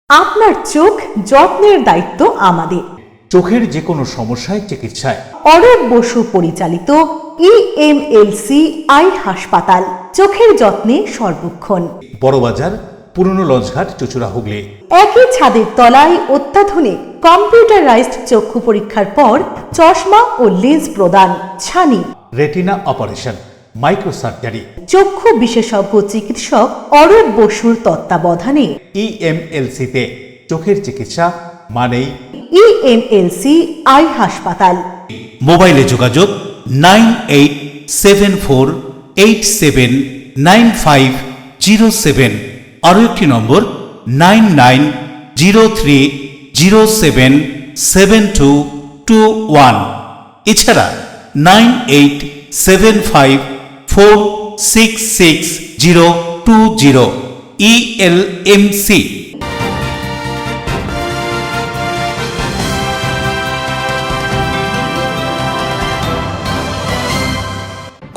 আপনার চোখ যত্নের দায়িত্ব আমাদের। চোখের যে কোনো সমস্যায় চিকিৎসায় অরূপ বসু পরিচালিত ইএমএলসি আই হাসপাতাল, চোখের যত্নে সর্বক্ষণ। বড়বাজার, পুরনো লঞ্চঘাট, চুচুড়া, হুগলি। একই ছাদের তলায় অত্যাধুনিক কম্পিউটারাইজড চক্ষু পরীক্ষার পর চশমা ও লেন্স প্রদান, ছানি, রেটিনা অপারেশন, মাইক্রো সার্জারি। চক্ষু বিশেষজ্ঞ চিকিৎসক অরূপ বসুর তত্ত্বাবধানে ইএমএলসিতে চোখের চিকিৎসা মানেই ইএমএলসি আই হাসপাতাল। মোবাইলে যোগাযোগ 9874879507, আরও একটি নম্বর 9903077221, এছাড়া 9875466020 ইএলএমসি।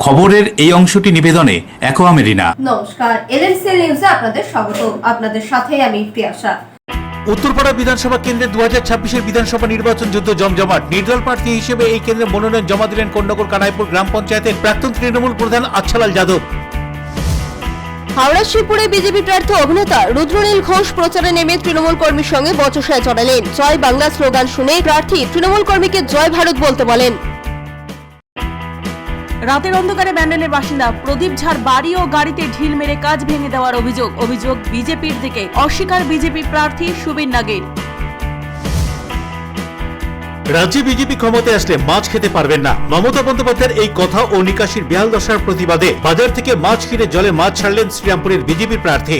খবরের এই অংশটি নিবেদনে একোয়া মেরিনা। নমস্কার, এলএমসি নিউজে আপনাদের স্বাগত। আপনাদের সাথে আমি প্রিয়াশা। উত্তরপাড়া বিধানসভা কেন্দ্রে 2026-এর বিধানসভা নির্বাচন যুদ্ধ জমজমাট। নির্দল প্রার্থী হিসেবে এই কেন্দ্রে মনোনয়ন জমা দিলেন কোন্নগর কানাইপুর গ্রাম পঞ্চায়েতের প্রাক্তন তৃণমূল প্রধান আচ্ছালাল যাদব। হাওড়া শিবপুরে বিজেপি প্রার্থী অভিনেতা রুদ্রনীল ঘোষ প্রচারে নেমে তৃণমূল কর্মীর সঙ্গে বচসায় জড়ালেন। জয় বাংলা স্লোগান শুনে প্রার্থী তৃণমূল কর্মীকে জয় ভারত বলতে বলেন। রাতের অন্ধকারে ব্যান্ডেলের বাসিন্দা প্রদীপ ঝাড় বাড়ি ও গাড়িতে ঢিল মেরে কাজ ভেঙে দেওয়ার অভিযোগ বিজেপির দিকে, অস্বীকার বিজেপি প্রার্থী সুবীর নাগের। রাজ্যে বিজেপি ক্ষমতায় আসলে মাছ খেতে পারবেন না, মমতা বন্দ্যোপাধ্যায়ের এই কথা ও নিকাশির বেহাল দশার প্রতিবাদে বাজার থেকে মাছ কিনে জলে মাছ ছাড়লেন শ্রীরামপুরের বিজেপি প্রার্থী।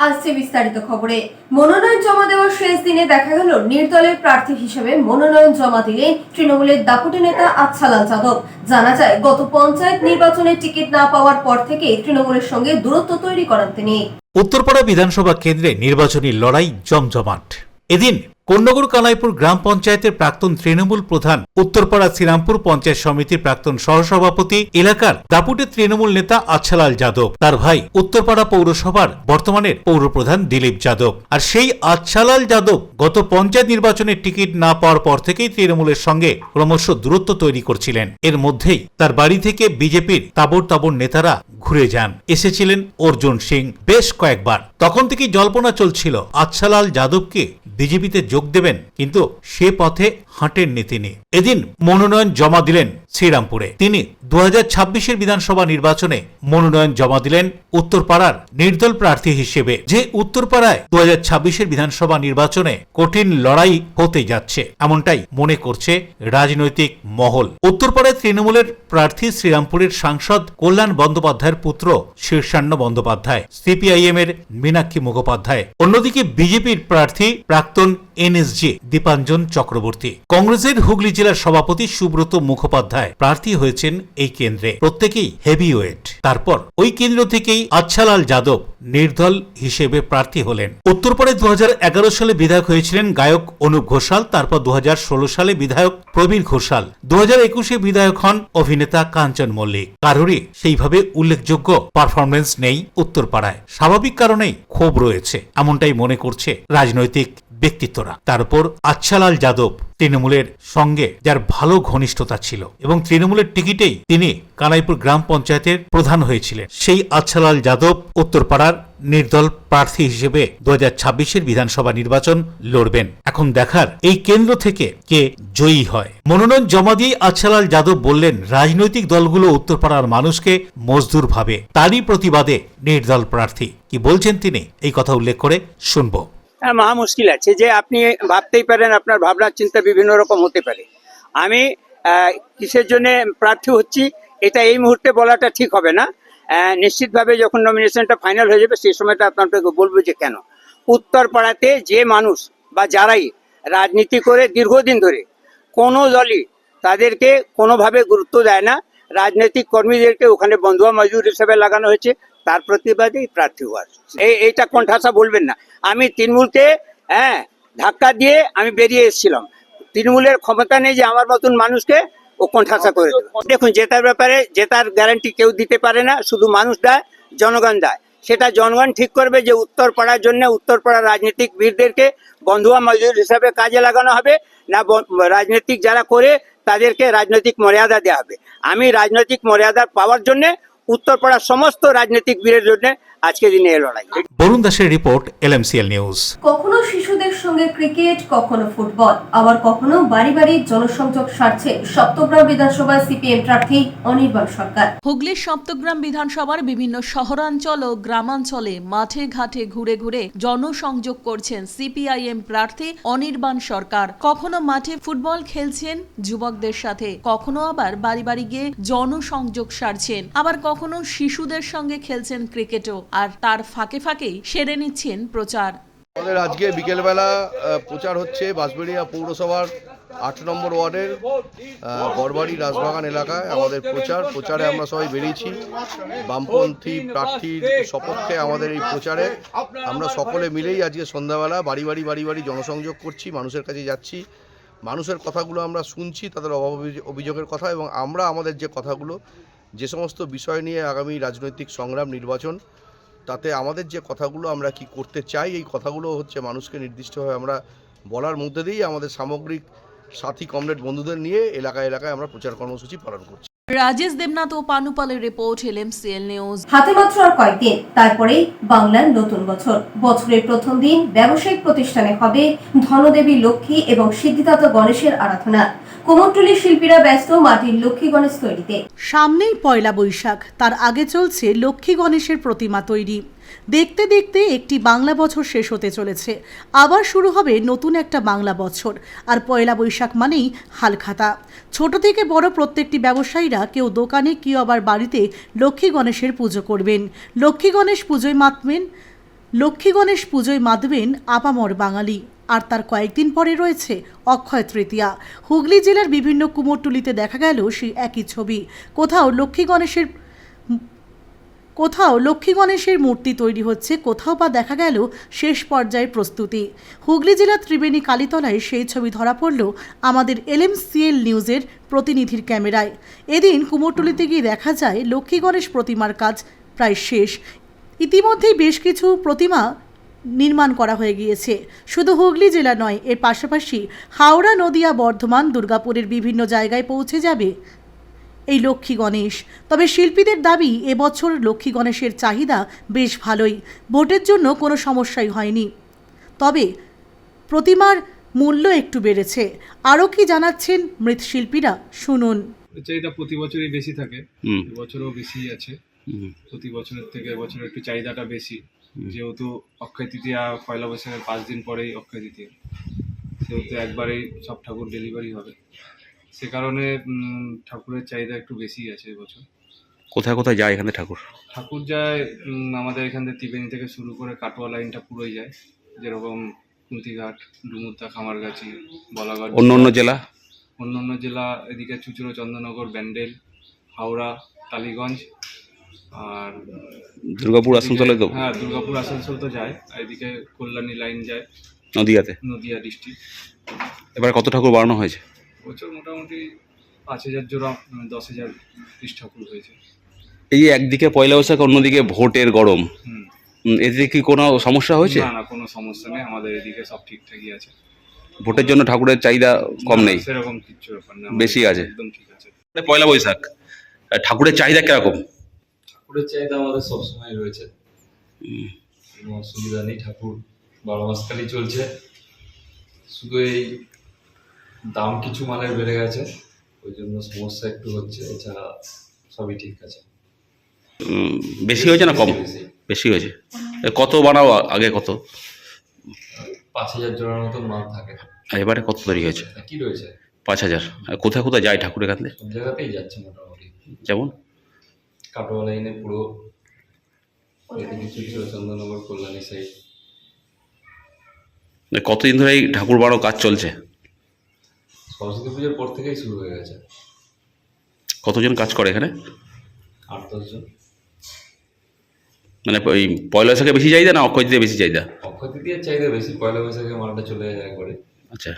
আসছে বিস্তারিত খবরে। মনোনয়ন জমা দেওয়ার শেষ দিনে দেখা গেল নির্দলের প্রার্থী হিসেবে মনোনয়ন জমা দিলেন তৃণমূলের দাপুটে নেতা আচ্ছালাল যাদব। জানা যায়, গত পঞ্চায়েত নির্বাচনে টিকিট না পাওয়ার পর থেকে তৃণমূলের সঙ্গে দূরত্ব তৈরি করেন তিনি। উত্তরপাড়া বিধানসভা কেন্দ্রে নির্বাচনী লড়াই জমজমাট। এদিন কোন্নগর কানাইপুর গ্রাম পঞ্চায়েতের প্রাক্তন তৃণমূল প্রধান, উত্তরপাড়া শ্রীরামপুর পঞ্চায়েত সমিতির প্রাক্তন সহসভাপতি, এলাকার দাপুটে তৃণমূল নেতা আচ্ছালাল যাদব, তার ভাই উত্তরপাড়া পৌরসভার বর্তমানের পৌরপ্রধান দিলীপ যাদব। আর সেই আচ্ছালাল যাদব গত পঞ্চায়েত নির্বাচনের টিকিট না পাওয়ার পর থেকেই তৃণমূলের সঙ্গে ক্রমশ দূরত্ব তৈরি করছিলেন। এর মধ্যেই তার বাড়ি থেকে বিজেপির তাবড় তাবড় নেতারা ঘুরে যান। এসেছিলেন অর্জুন সিং বেশ কয়েকবার। তখন থেকেই জল্পনা চলছিল আচ্ছালাল যাদবকে বিজেপিতে যোগ দেবেন, কিন্তু সে পথে হাঁটেননি তিনি। এদিন মনোনয়ন জমা দিলেন শ্রীরামপুরে। তিনি 2026-এর বিধানসভা নির্বাচনে মনোনয়ন জমা দিলেন উত্তরপাড়ার নির্দল প্রার্থী হিসেবে। যে উত্তরপাড়ায় 2026-এর বিধানসভা নির্বাচনে কঠিন লড়াই হতে যাচ্ছে, এমনটাই মনে করছে রাজনৈতিক মহল। উত্তরপাড়ায় তৃণমূলের প্রার্থী শ্রীরামপুরের সাংসদ কল্যাণ বন্দ্যোপাধ্যায়ের পুত্র শীর্ষান্ন বন্দ্যোপাধ্যায়, সিপিআইএম এর মীনাক্ষী মুখোপাধ্যায়। অন্যদিকে বিজেপির প্রার্থী প্রাক্তন এনএসজি দীপাঞ্জন চক্রবর্তী। কংগ্রেসের হুগলি জেলার সভাপতি সুব্রত মুখোপাধ্যায় প্রার্থী হয়েছেন এই কেন্দ্রে। প্রত্যেকেই হেভিওয়েট। তারপর ওই কেন্দ্র থেকেই আচ্ছালাল যাদব নির্দল হিসেবে প্রার্থী হলেন। উত্তরপাড়ায় 2011 সালে বিধায়ক হয়েছিলেন গায়ক অনুপ ঘোষাল। তারপর 2016 সালে বিধায়ক প্রবীর ঘোষাল। 2021-এ বিধায়ক হন অভিনেতা কাঞ্চন মল্লিক। কারোরই সেইভাবে উল্লেখযোগ্য পারফরমেন্স নেই উত্তরপাড়ায়। স্বাভাবিক কারণেই ক্ষোভ রয়েছে, এমনটাই মনে করছে রাজনৈতিক ব্যক্তিত্বরা। তারপর আচ্ছালাল যাদব তৃণমূলের সঙ্গে যার ভালো ঘনিষ্ঠতা ছিল এবং তৃণমূলের টিকিটেই তিনি কানাইপুর গ্রাম পঞ্চায়েতের প্রধান হয়েছিলেন, সেই আচ্ছালাল যাদব উত্তরপাড়ার নির্দল প্রার্থী হিসেবে 2026-এর বিধানসভা নির্বাচন লড়বেন। এখন দেখার এই কেন্দ্র থেকে কে জয়ী হয়। মনোনয়ন জমা দিয়ে আচ্ছালাল যাদব বললেন, রাজনৈতিক দলগুলো উত্তরপাড়ার মানুষকে মজদুর ভাবে, তারই প্রতিবাদে নির্দল প্রার্থী। কি বলছেন তিনি, এই কথা উল্লেখ করে শুনবো। মহা মুশকিল আছে যে আপনি ভাবতেই পারেন, আপনার ভাবনার চিন্তা বিভিন্ন রকম হতে পারে। আমি কিসের জন্য প্রার্থী হচ্ছি এটা এই মুহূর্তে বলাটা ঠিক হবে না। নিশ্চিতভাবে যখন নমিনেশনটা ফাইনাল হয়ে যাবে সেই সময়টা আপনাকে বলবো যে কেন। উত্তরপাড়াতে যে মানুষ বা যারাই রাজনীতি করে দীর্ঘদিন ধরে কোনো দলই তাদেরকে কোনোভাবে গুরুত্ব দেয় না, রাজনৈতিক কর্মীদেরকে ওখানে বন্ধুয়া মজদুর হিসেবে লাগানো হয়েছে, তার প্রতিবাদেই প্রার্থী হওয়ার। এইটা কোণঠাসা বলবেন না। আমি তৃণমূলকে ধাক্কা দিয়ে আমি বেরিয়ে এসেছিলাম। তৃণমূলের ক্ষমতা নেই যে আমার মতন মানুষকে ও কোণঠাসা করে দেবে। দেখুন, জেতার ব্যাপারে জেতার গ্যারান্টি কেউ দিতে পারে না, শুধু মানুষ দেয়, জনগণ দেয়। সেটা জনগণ ঠিক করবে যে উত্তরপাড়ার জন্য উত্তরপাড়ার রাজনীতিক বীরদেরকে বন্ধুয়া মজদুর হিসাবে কাজে লাগানো হবে না রাজনৈতিক যারা করে তাদেরকে রাজনৈতিক মর্যাদা দেওয়া হবে। আমি রাজনৈতিক মর্যাদা পাওয়ার জন্য উত্তরপাড়ার সমস্ত রাজনৈতিক বীরের জন্য আজকে দিনে এই লড়াই। বরুণ দাসের রিপোর্ট, LMCL নিউজ। কখনো শিশুদের সঙ্গে ক্রিকেট, কখনো ফুটবল, আবার কখনো বাড়ি বাড়ি জনসংযোগ সারছে সপ্তগ্রাম বিধানসভায় CPM প্রার্থী অনির্বাণ সরকার। হুগলির সপ্তগ্রাম বিধানসভার বিভিন্ন শহরাঞ্চল ও গ্রামাঞ্চলে মাঠে ঘাটে ঘুরে ঘুরে জনসংযোগ করছেন CPIM প্রার্থী অনির্বাণ সরকার। কখনো মাঠে ফুটবল খেলছেন যুবকদের সাথে, কখনো আবার বাড়ি বাড়ি গিয়ে জনসংযোগ সারছেন, আবার কখনো শিশুদের সঙ্গে খেলছেন ক্রিকেটও, আর তার ফাঁকে ফাঁকেই সেরে নিচ্ছেন প্রচার। আমাদের আজকে বিকেলবেলা প্রচার হচ্ছে বাঁশবেড়িয়া পৌরসভার 8 নম্বর ওয়ার্ডের গড়বাড়ি রাজবাগান এলাকায় আমাদের প্রচারে আমরা সবাই বেরিয়েছি। বামপন্থী প্রার্থীর সপক্ষে আমাদের এই প্রচারে আমরা সকলে মিলেই আজকে সন্ধ্যাবেলা বাড়ি বাড়ি জনসংযোগ করছি, মানুষের কাছে যাচ্ছি, মানুষের কথাগুলো আমরা শুনছি, তাদের অভাব অভিযোগের কথা, এবং আমরা আমাদের যে কথাগুলো, যে সমস্ত বিষয় নিয়ে আগামী রাজনৈতিক সংগ্রাম নির্বাচন, তাতে আমাদের যে কথাগুলো আমরা কি করতে চাই, এই কথাগুলো হচ্ছে মানুষকে নির্দিষ্টভাবে আমরা বলার মধ্যে দিয়েই আমাদের সামগ্রিক সাথী কমরেড বন্ধুদের নিয়ে এলাকায় আমরা প্রচার কর্মসূচি পালন করছি। রাজেশ দেবনাথ ও পানুপালের রিপোর্ট, LMCL নিউজ। হাতে মাত্র আর কয়েকদিন, তারপরেই বাংলার নতুন বছর। বছরের প্রথম দিন ব্যবসায়িক প্রতিষ্ঠানে হবে ধনদেবী লক্ষ্মী এবং সিদ্ধিদাতা গণেশের আরাধনা। কুমোরটুলির শিল্পীরা ব্যস্ত মাটির লক্ষ্মী গণেশ তৈরিতে। সামনেই পয়লা বৈশাখ, তার আগে চলছে লক্ষ্মী গণেশের প্রতিমা তৈরি। দেখতে দেখতে একটি বাংলা বছর শেষ হতে চলেছে, আবার শুরু হবে নতুন একটা বাংলা বছর। আর পয়লা বৈশাখ মানেই হালখাতা। ছোট থেকে বড় প্রত্যেকটি ব্যবসায়ীরা কেউ দোকানে, কেউ আবার বাড়িতে লক্ষ্মী গণেশের পুজো করবেন। লক্ষ্মী গণেশ পুজোয় মাতবেন আপামর বাঙালি। আর তার কয়েকদিন পরে রয়েছে অক্ষয় তৃতীয়া। হুগলি জেলার বিভিন্ন কুমোরটুলিতে দেখা গেল সেই একই ছবি। কোথাও লক্ষ্মী গণেশের মূর্তি তৈরি হচ্ছে, কোথাও বা দেখা গেল শেষ পর্যায়ের প্রস্তুতি। হুগলি জেলার ত্রিবেণী কালীতলায় সেই ছবি ধরা পড়ল আমাদের LMCL নিউজের প্রতিনিধির ক্যামেরায়। এদিন কুমোরটুলিতে গিয়ে দেখা যায় লক্ষ্মী গণেশ প্রতিমার কাজ প্রায় শেষ। ইতিমধ্যেই বেশ কিছু প্রতিমা নির্মাণ করা হয়ে গিয়েছে। শুধু হুগলি জেলা নয়, এর পাশাপাশি হাওড়া, নদিয়া, বর্ধমান, দুর্গাপুরের বিভিন্ন জায়গায় পৌঁছে যাবে এই লক্ষ্মী গণেশ। তবে শিল্পীদের দাবি, এবছর লক্ষ্মী গণেশের চাহিদা বেশ ভালোই, ভোটের জন্য কোনো সমস্যাই হয়নি। তবে প্রতিমার মূল্য একটু বেড়েছে। আরও কি জানাচ্ছেন মৃৎশিল্পীরা, শুনুন। চাহিদা প্রতি বছরই বেশি থাকে, এবছরও বেশি আছে। প্রতি বছরের থেকে এবছর একটু চাহিদাটা বেশি, যেহেতু অক্ষয় তৃতীয়া পয়লা বৈশাখের 5 দিন পরেই অক্ষয় তৃতীয়া, সেহেতু একবারেই সব ঠাকুর ডেলিভারি হবে। সে কারণে ঠাকুরের চাহিদা একটু বেশি আছে এবছর। কোথায় কোথায় যায় এখানে ঠাকুর যায় আমাদের এখান থেকে ত্রিবেণী থেকে শুরু করে কাটোয়া লাইনটা পুরোই যায়, যেরকম কুন্তিঘাট, ডুমুরদা, খামারগাছি, বলাগড়। অন্য জেলা এদিকে চুচুড়ো, চন্দননগর, ব্যান্ডেল, হাওড়া, টালিগঞ্জ, আর দুর্গাপুর, আসানসোলে তো। হ্যাঁ, দুর্গাপুর, আসানসোল তো যায়। আর এদিকে কল্যাণী লাইন যায় নদিয়া ডিস্ট্রিক্ট। এবার কত ঠাকুর বানানো হয়েছে? বছর মোটামুটি 5,000 জোড়া, 10,000 ঠাকুর হয়েছে। এই যে একদিকে পয়লা বৈশাখ, অন্যদিকে ভোটের গরম, এদিকে কি কোনো সমস্যা হয়েছে? না, কোনো সমস্যা নেই, আমাদের এদিকে সব ঠিকঠাকই আছে। ভোটের জন্য ঠাকুরের চাহিদা কম নেই? সেরকম কিছু ব্যাপার না, বেশি আছে, একদম ঠিক আছে। পয়লা বৈশাখ ঠাকুরের চাহিদা কিরকম? ঠাকুরের চাহিদা আমাদের সবসময় রয়েছে, কোনো অসুবিধা নেই। ঠাকুর 12 মাস কালই চলছে, শুধু এই দাম কিছু মালের বেড়ে গেছে, ওই জন্য সমস্যা একটু হচ্ছে, এছাড়া সবই ঠিক আছে। বেশি হয়েছে না কম? বেশি হয়েছে। কত বানাও আগে? কত? 5,000 জোড়ার মতো মাল থাকে। আর এবারে কত তৈরি হয়েছে? কি রয়েছে 5,000। কোথায় কোথায় যায় ঠাকুর এখান থেকে? সব জায়গাতেই যাচ্ছে মোটামুটি। যেমন কাটোয়া লাইনে পুরো, এদিকে চুচুড়ো, চন্দননগর, কল্যাণী সাইড। কতদিন ধরে এই ঠাকুর বানানো কাজ চলছে? সরস্বতী পুজোর পর থেকেই শুরু হয়ে গেছে। কতজন কাজ করে এখানে? 8-10 জন। মানে ওই পয়লা বৈশাখে বেশি চাহিদা না অক্ষয় তৃতীয়া বেশি চাহিদা? অক্ষয় তৃতীয়ার চাহিদা বেশি, পয়লা বৈশাখে মালটা চলে যায় একবারে। আচ্ছা,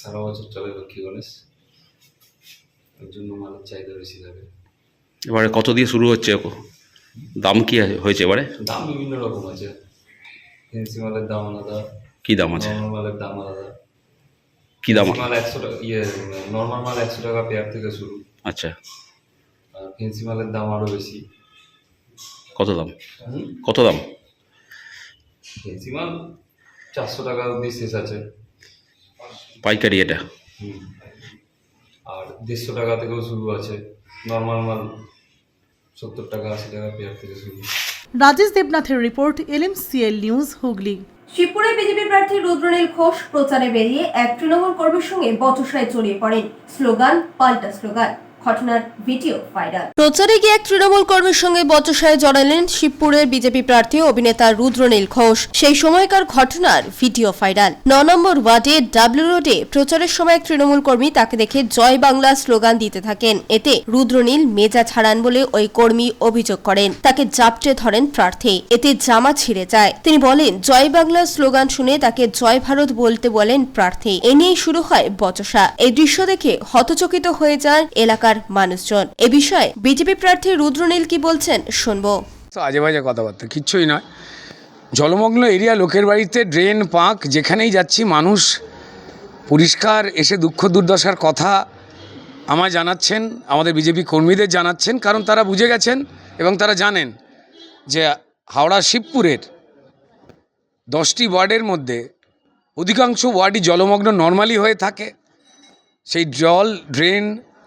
সারা বছর চলে লক্ষ্মী গণেশ, ওই জন্য মালের চাহিদা বেশি থাকে। এবারে কত দিয়ে শুরু হচ্ছে? দাম কি হয়েছে এবারে? দাম বিভিন্ন রকম আছে, ফেন্সি মালের দাম আলাদা, কি দাম আছে? নর্মাল মালের দাম আলাদা। কি দাম? ফেন্সি মাল 100 টাকা, নর্মাল মাল 100 টাকা পেয়ার থেকে শুরু। আচ্ছা, আর ফেন্সি মালের দাম আরো বেশি। কত দাম? কত দাম? ফেন্সি মাল 400 টাকা অবধি শেষ আছে। পাইকারি এটা? আর 150 টাকা থেকেও শুরু আছে। নর্মাল মাল 70 টাকা 80 টাকা পেয়ার থেকে শুরু। রাজেশ দেবনাথের রিপোর্ট, LMCL নিউজ, হুগলি। শিবপুরে বিজেপি প্রার্থী রুদ্রনীল ঘোষ প্রচারে বেরিয়ে এক তৃণমূল কর্মীর সঙ্গে বচসায় জড়িয়ে পড়েন। স্লোগান পাল্টা স্লোগান, ঘটনার ভিডিও ভাইরাল। প্রচারে গিয়ে এক তৃণমূল কর্মীর সঙ্গে বচসায় জড়ালেন শিবপুরের বিজেপি প্রার্থী অভিনেতা রুদ্রনীল ঘোষ। সেই সময়কার ঘটনার ভিডিও ভাইরাল। 9 নম্বর ওয়ার্ডে ডাব্লিউ রোডে প্রচারের সময় এক তৃণমূল কর্মী তাকে দেখে জয় বাংলা স্লোগান দিতে থাকেন। এতে রুদ্রনীল মেজাজ হারান বলে ওই কর্মী অভিযোগ করেন। তাকে জাপটে ধরেন প্রার্থী। এতে জামা ছিঁড়ে যায়। তিনি বলেন, জয় বাংলা স্লোগান শুনে তাকে জয় ভারত বলতে বলেন প্রার্থী। এ নিয়েই শুরু হয় বচসা। এই দৃশ্য দেখে হতচকিত হয়ে যান এলাকার মানুষজন। এ বিষয়ে বিজেপি প্রার্থী রুদ্রনীল কি বলছেন শুনবো। আজে বাজে কথাবার্তা, কিচ্ছুই নয়। জলমগ্ন এরিয়া, লোকের বাড়িতে ড্রেন পাঁক, যেখানেই যাচ্ছি মানুষ পরিষ্কার এসে দুঃখ দুর্দশার কথা আমায় জানাচ্ছেন, আমাদের বিজেপি কর্মীদের জানাচ্ছেন, কারণ তারা বুঝে গেছেন এবং তারা জানেন যে হাওড়া শিবপুরের 10টি ওয়ার্ডের মধ্যে অধিকাংশ ওয়ার্ডই জলমগ্ন নর্মালি হয়ে থাকে। সেই জল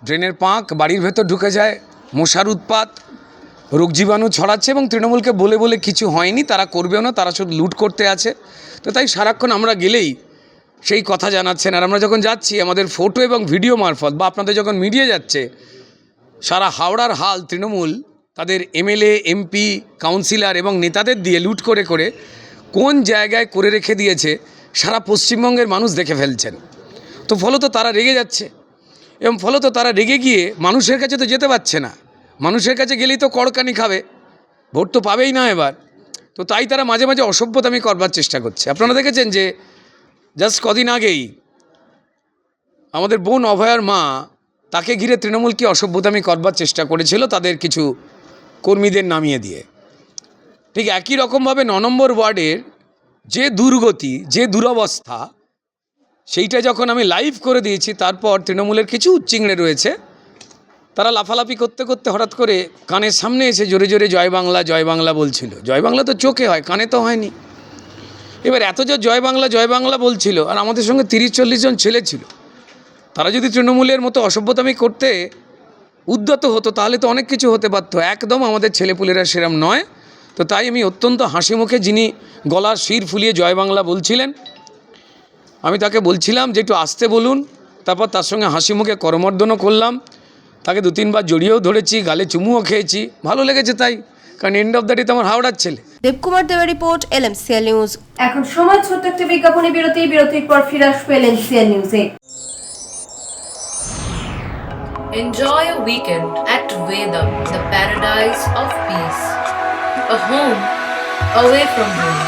ড্রেনের পাঁক বাড়ির ভেতর ঢুকে যায়, মশার উৎপাত, রোগ জীবাণু ছড়াচ্ছে এবং তৃণমূলকে বলে বলে কিছু হয়নি, তারা করবেও না, তারা শুধু লুট করতে আছে। তো তাই সারাক্ষণ আমরা গেলেই সেই কথা জানাচ্ছেন। আর আমরা যখন যাচ্ছি আমাদের ফটো এবং ভিডিও মারফত বা আপনাদের যখন মিডিয়া যাচ্ছে, সারা হাওড়ার হাল তৃণমূল তাদের MLA, MP, কাউন্সিলর এবং নেতাদের দিয়ে লুট করে করে কোন জায়গায় করে রেখে দিয়েছে সারা পশ্চিমবঙ্গের মানুষ দেখে ফেলছেন। তো ফলত তারা রেগে যাচ্ছে এবং ফলত তারা রেগে গিয়ে মানুষের কাছে তো যেতে পারছে না। মানুষের কাছে গেলেই তো কড়কানি খাবে, ভোট তো পাবেই না এবার। তো তাই তারা মাঝে মাঝে অসভ্যতামি করবার চেষ্টা করছে। আপনারা দেখেছেন যে জাস্ট কদিন আগেই আমাদের বোন অভয়ার মা, তাকে ঘিরে তৃণমূল কি অসভ্যতামি করবার চেষ্টা করেছিল তাদের কিছু কর্মীদের নামিয়ে দিয়ে। ঠিক একই রকমভাবে 9 নম্বর ওয়ার্ডের যে দুর্গতি, যে দুরবস্থা, সেইটা যখন আমি লাইভ করে দিয়েছি, তারপর তৃণমূলের কিছু উচ্চিংড়ে রয়েছে, তারা লাফালাফি করতে করতে হঠাৎ করে কানের সামনে এসে জোরে জোরে জয় বাংলা বলছিল। জয় বাংলা তো চোখে হয়, কানে তো হয়নি। এবার এত যে জয় বাংলা বলছিল, আর আমাদের সঙ্গে 30-40 জন ছেলে ছিল, তারা যদি তৃণমূলের মতো অসভ্যতামি করতে উদ্যত হতো তাহলে তো অনেক কিছু হতে পারত। একদম আমাদের ছেলেপুলেরা সেরম নয়। তো তাই আমি অত্যন্ত হাসি মুখে, যিনি গলার শির ফুলিয়ে জয় বাংলা বলছিলেন, আমি তাকে বলছিলাম যে একটু আসতে বলুন। তারপর তার সঙ্গে হাসি মুখে করমর্দনও করলাম, তাকে 2-3 বার জড়িয়েও ধরেছি, গালে চুমুও খেয়েছি, ভালো লেগেছে তাই, কারণ এন্ড অফ দ্য ডে তো আমার হাওড়ার ছেলে। দেবকুমার দেবের রিপোর্ট, LMCL নিউজ। এখন সময় ছোট্ট একটা বিজ্ঞাপনী বিরতির পর ফিরে আসবে LMCL নিউজে। Enjoy a weekend at Vedam, the paradise of peace. A home away from home.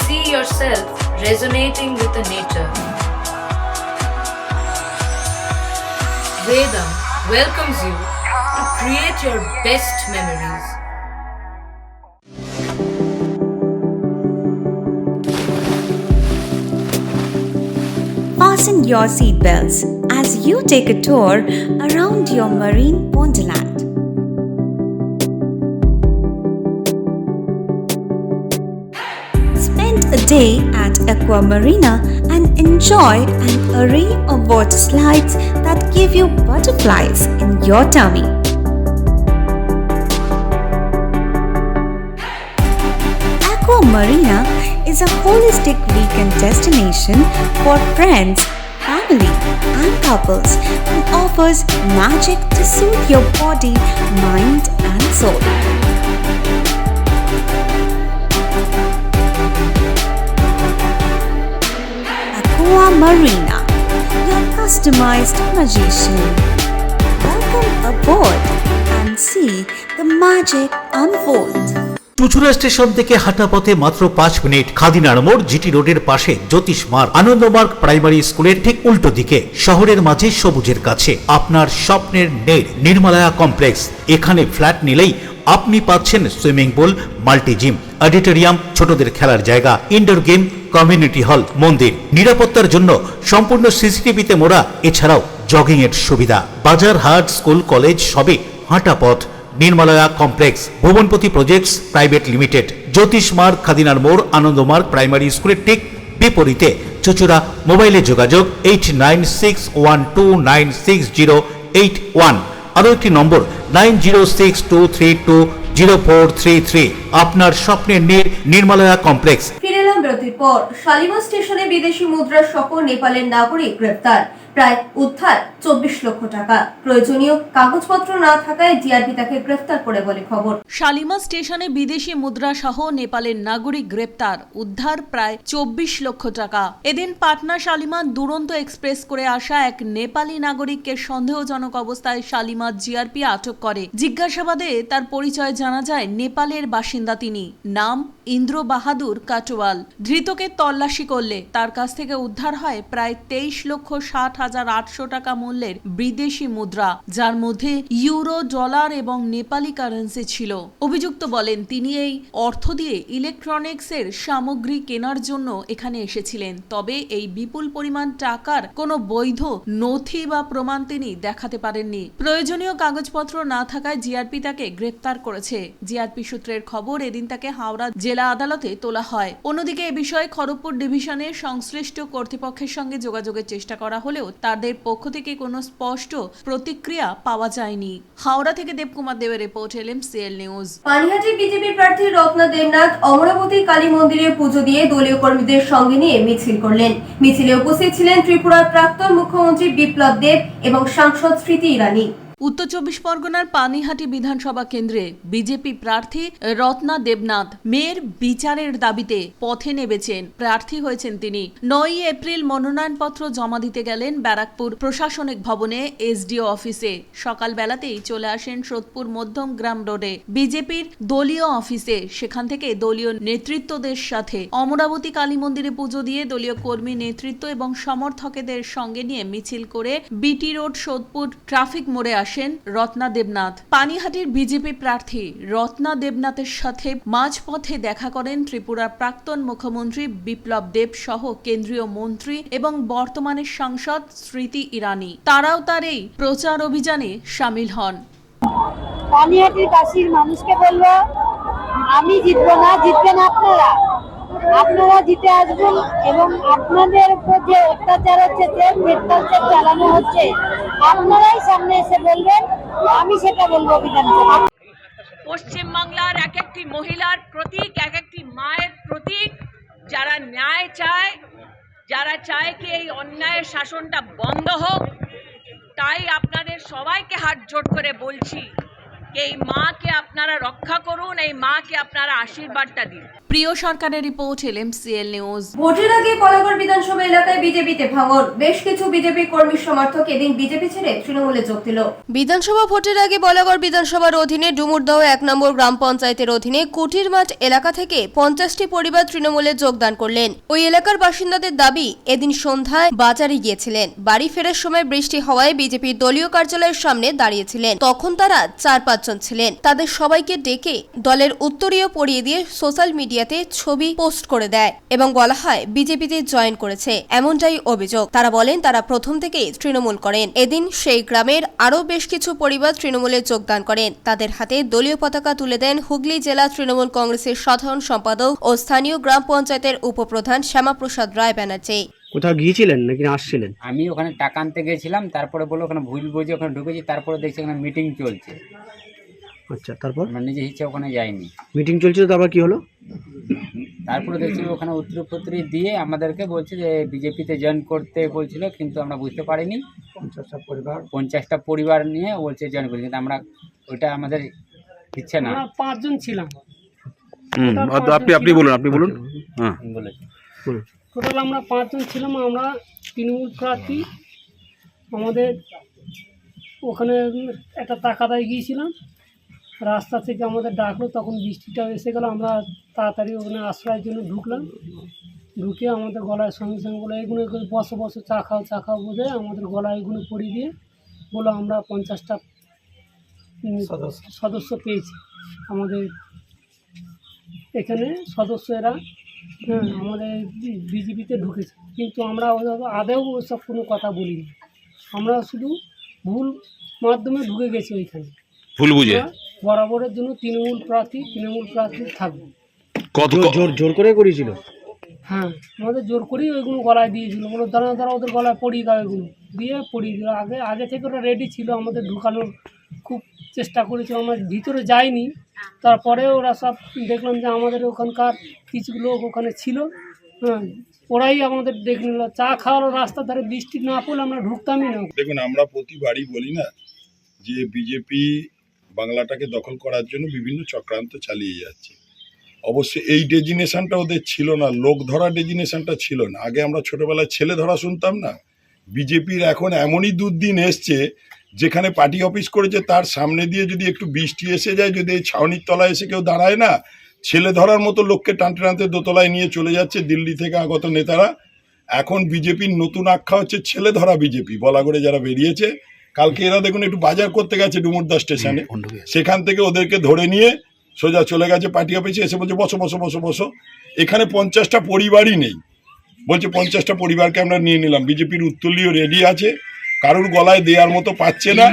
See yourself resonating with the nature. Vedam welcomes you to create your best memories. Fasten your seatbelts as you take a tour around your marine wonderland. Spend a day at Aqua Marina and enjoy an array of water slides that give you butterflies in your tummy. Aqua Marina is a holistic weekend destination for friends, family, and couples and offers magic to soothe your body, mind, and soul. Aqua Marina, your customized magician. Welcome aboard and see the magic unfold. Chuchura station থেকে হাঁটা পথে মাত্র 5 minute. খাদিনার মোড়, GT রোডের পাশে জ্যোতিষ মার্গ, Ananda Marga primary স্কুলের ঠিক উল্টো দিকে, শহরের মাঝে সবুজের কাছে আপনার স্বপ্নের নেড় নির্মলায়া কমপ্লেক্স। এখানে ফ্ল্যাট নিলেই আপনি পাচ্ছেন swimming pool, multi gym, auditorium, ছোটদের খেলার জায়গা, ইনডোর গেম, কমিউনিটি হল, মন্দির, নিরাপত্তার জন্য সম্পূর্ণ সিসিটিভিতে মোড়া, এছাড়াও জগিং এর সুবিধা। বাজার, হাট, স্কুল, কলেজ সবই হাঁটা পথ। নির্মলায়া কমপ্লেক্স, ভুবনপতি প্রজেক্টস প্রাইভেট লিমিটেড, জ্যোতিষ মার্গ, খাদিনার মোড়, আনন্দমার্গ প্রাইমারি স্কুলের ঠিক বিপরীতে, চুচুড়া। মোবাইলে যোগাযোগ 8961296081, আরও একটি নম্বর 9062320433। আপনার স্বপ্নের নির্মলায়া কমপ্লেক্স। ফিরে এলাম বিরতির পর। শালিমার স্টেশনে বিদেশি মুদ্রা সহ নেপালের নাগরিক গ্রেফতার, প্রায় উদ্ধার 24 লক্ষ টাকা। প্রয়োজনীয় কাগজপত্র না থাকায় জিআরপি তাকে গ্রেফতার করে বলে খবর। শালিমার স্টেশনে বিদেশি মুদ্রা সহ নেপালের নাগরিক গ্রেপ্তার, উদ্ধার প্রায় 24 লক্ষ টাকা। এদিন পাটনা শালিমার দুরন্ত এক্সপ্রেস করে আসা এক নেপালি নাগরিককে সন্দেহজনক অবস্থায় শালিমার জিআরপি আটক করে। জিজ্ঞাসাবাদে তার পরিচয় জানা যায় নেপালের বাসিন্দা তিনি। নাম ইন্দ্র বাহাদুর কাটওয়াল। ধৃতকে তল্লাশি করলে তার কাছ থেকে উদ্ধার হয় প্রায় 23,60,800 টাকা মূল্যের বিদেশি মুদ্রা, যার মধ্যে ইউরো, ডলার এবং নেপালি কারেন্সি ছিল। অভিযুক্ত বলেন তিনি এই অর্থ দিয়ে ইলেকট্রনিক্সের সামগ্রী কেনার জন্য এখানে এসেছিলেন। তবে এই বিপুল পরিমাণ টাকার কোনো বৈধ নথি বা প্রমাণ তিনি দেখাতে পারেননি। প্রয়োজনীয় কাগজপত্র না থাকায় জিআরপি তাকে গ্রেপ্তার করেছে। জিআরপি সূত্রের খবর, এদিন তাকে হাওড়া জেলা আদালতে তোলা হয়। অন্যদিকে এ বিষয়ে খড়গপুর ডিভিশনের সংশ্লিষ্ট কর্তৃপক্ষের সঙ্গে যোগাযোগের চেষ্টা করা হলেও তাদের পক্ষ থেকে কোনো স্পষ্ট প্রতিক্রিয়া পাওয়া যায়নি। হাওড়া থেকে দেবকুমার দেবের report, LMCL news. Panihati BJP প্রার্থী রত্না দেবনাথ অমরাবতী কালী মন্দিরে পুজো দিয়ে দলীয় কর্মীদের সঙ্গে নিয়ে মিছিল করলেন। মিছিলে উপস্থিত ছিলেন ত্রিপুরার প্রাক্তন মুখ্যমন্ত্রী বিপ্লব দেব এবং সাংসদ স্মৃতি ইরানি। উত্তর 24 পরগনার পানিহাটি বিধানসভা কেন্দ্রে বিজেপি প্রার্থী রত্না দেবনাথ মেয়ের বিচারের দাবিতে পথে নেমেছেন। প্রার্থী হয়েছেন তিনি। 9 এপ্রিল মনোনয়নপত্র জমা দিতে গেলেন ব্যারাকপুর প্রশাসনিক ভবনে এসডিও অফিসে। সকালবেলাতেই চলে আসেন সোদপুর মধ্যম গ্রাম রোডে বিজেপির দলীয় অফিসে। সেখান থেকে দলীয় নেতৃত্বদের সাথে অমরাবতী কালী মন্দিরে পুজো দিয়ে দলীয় কর্মী নেতৃত্ব এবং সমর্থকদের সঙ্গে নিয়ে মিছিল করে বিটি রোড সোদপুর ট্রাফিক মোড়ে আসেন রত্না দেবনাথ। পানিহাটির বিজেপি প্রার্থী রত্না দেবনাথের সাথে মাঝপথে দেখা করেন ত্রিপুরার প্রাক্তন মুখ্যমন্ত্রী বিপ্লব দেব সহ কেন্দ্রীয় মন্ত্রী এবং বর্তমানের সাংসদ স্মৃতি ইরানি। তারাও তার এই প্রচার অভিযানে সামিল হন। পানিহাটির বাসীর মানুষকে বলবো, আমি জিতবো না, জিতবেন আপনারা। আপনারা জিতে আসবেন এবং আপনাদের উপর যে অত্যাচার হচ্ছে, যে অত্যাচার চালানো হচ্ছে, আপনারাই সামনে এসে বলবেন, আমি সেটা বলবো বিধানসভা। পশ্চিমবাংলার এক একটি মহিলার প্রতীক, এক একটি মায়ের প্রতীক, যারা ন্যায় চায়, যারা চায় কি এই অন্যায়ের শাসনটা বন্ধ হোক। তাই আপনাদের সবাইকে হাত জোড় করে বলছি, এই মাকে আপনারা রক্ষা করুন, এই মাকে আপনারা আশীর্বাদটা দিন। প্রিয় সরকারের রিপোর্ট, LMCL নিউজ। ভোটের আগে কলাগড় বিধানসভা এলাকায় বিজেপিতে ভাঙন। বেশ কিছু বিজেপি কর্মী সমর্থক এদিন বিজেপি ছেড়ে তৃণমূলে যোগ দিল। বিধানসভা ভোটের আগে বলাগড় বিধানসভার অধীনে ডুমুরদহ 1 নম্বর গ্রাম পঞ্চায়েতের অধীনে কুটির মাঠ এলাকা থেকে 50টি পরিবার তৃণমূলে যোগদান করলেন। ওই এলাকার বাসিন্দাদের দাবি, এদিন সন্ধ্যায় বাজারে গিয়েছিলেন। বাড়ি ফেরার সময় বৃষ্টি হওয়ায় বিজেপির দলীয় কার্যালয়ের সামনে দাঁড়িয়েছিলেন। তখন তারা 4-5 জন ছিলেন। তাদের সবাইকে ডেকে দলের উত্তরীয় পরিয়ে দিয়ে সোশ্যাল মিডিয়াতে ছবি পোস্ট করে দেয় এবং বলা হয় বিজেপিতে জয়েন করেছে, এমনটাই অভিযোগ। তারা বলেন তারা প্রথম থেকেই তৃণমূল করেন। এদিন সেই গ্রামের আরও বেশ কিছু পরিবার তৃণমূলে যোগদান করেন। তাদের হাতে দলীয় পতাকা তুলে দেন হুগলি জেলা তৃণমূল কংগ্রেসের সাধারণ সম্পাদক ও স্থানীয় গ্রাম পঞ্চায়েতের উপপ্রধান শ্যামাপ্রসাদ রায় ব্যানার্জি। কোথাও গিয়েছিলেন নাকি আসছিলেন? আমি ওখানে টাকা আনতে গেছিলাম, তারপরে বললো ওখানে ভুল বুঝে ওখানে ঢুকেছি, তারপরে দেখছি ওখানে মিটিং চলছে। আচ্ছা, তারপর আমরা নিজে ইচ্ছে ওখানে যাইনি। মিটিং চলছিল, তারপর কি হলো? তারপরে দেখছি ওখানে উত্তরপত্রী দিয়ে আমাদেরকে বলছে যে বিজেপিতে জয়েন করতে বলছিল, কিন্তু আমরা বুঝতে পারিনি। 50টা পরিবার নিয়ে বলছে জয়েন করি, কিন্তু আমরা ওইটা আমাদের ইচ্ছে না। 5 জন ছিলাম। আপনি বলুন। হ্যাঁ, টোটাল আমরা 5 জন ছিলাম। আমরা তৃণমূল প্রার্থী। আমাদের ওখানে একটা টাকা দিয়ে গিয়েছিলাম। রাস্তা থেকে আমাদের ডাকলো, তখন বৃষ্টিটা এসে গেল, আমরা তাড়াতাড়ি ওখানে আশ্রয়ের জন্য ঢুকলাম। ঢুকে আমাদের গলায় সঙ্গে সঙ্গে বলে এগুলো বসো বসো, চা খাও বোঝে আমাদের গলায় এগুলো পরিয়ে দিয়ে বলো আমরা 50টা সদস্য পেয়েছি আমাদের এখানে সদস্য এরা। হ্যাঁ, আমাদের বিজেপিতে ঢুকেছে, কিন্তু আমরা আদেও ওসব কোনো কথা বলিনি। আমরা শুধু ভুল মাধ্যমে ঢুকে গেছি ওইখানে, ভুল বুঝে। বরাবরের জন্য তৃণমূল প্রার্থী থাকবে। কত জোর করে করেছিল? হ্যাঁ, আমাদের জোর করেই ওইগুলো গলায় দিয়েছিল, বলো দাঁড়া ওদের গলায় পরিয়ে দাও, এগুলো দিয়ে পরিয়ে দিল। আগে থেকে ওরা রেডি ছিল, আমাদের ঢুকানোর খুব চেষ্টা করেছিল, আমরা ভিতরে যাইনি। তারপরে ওরা সব দেখলাম যে আমাদের ওখানকার কিছু লোক ওখানে ছিল, হ্যাঁ, ওরাই আমাদের ডেকে নিল। চা খাওয়ার রাস্তার ধারে বৃষ্টি না পড়লে আমরা ঢুকতামই না। দেখুন, আমরা প্রতিবারই বলি না যে বিজেপি বাংলাটাকে দখল করার জন্য বিভিন্ন চক্রান্ত চালিয়ে যাচ্ছে। অবশ্যই এই ডেজিনেশনটা ওদের ছিল না, লোক ধরা ডেজিনেশনটা ছিল না। আগে আমরা ছোটবেলায় ছেলে ধরা শুনতাম না। বিজেপির এখন এমনই দুর্দিন এসছে যেখানে পার্টি অফিস করেছে তার সামনে দিয়ে যদি একটু বৃষ্টি এসে যায়, যদি এই ছাউনির তলায় এসে কেউ দাঁড়ায় না, ছেলে ধরার মতো লোককে টানতে টানতে দোতলায় নিয়ে চলে যাচ্ছে দিল্লি থেকে আগত নেতারা। এখন বিজেপির নতুন আখ্যা হচ্ছে ছেলে ধরা বিজেপি। বলা করে যারা বেরিয়েছে, কালকে এরা দেখুন একটু বাজার করতে গেছে ডুমুরদা স্টেশনে, সেখান থেকে ওদেরকে ধরে নিয়ে সোজা চলে গেছে পার্টি অফিসে, এসে বলছে বসো বসো বসো বসো। এখানে 50টা পরিবারই নেই, বলছে 50টা পরিবারকে আমরা নিয়ে নিলাম। বিজেপির উত্তরীয় রেডি আছে, কারুর গলায় দেওয়ার মতো পাচ্ছে না।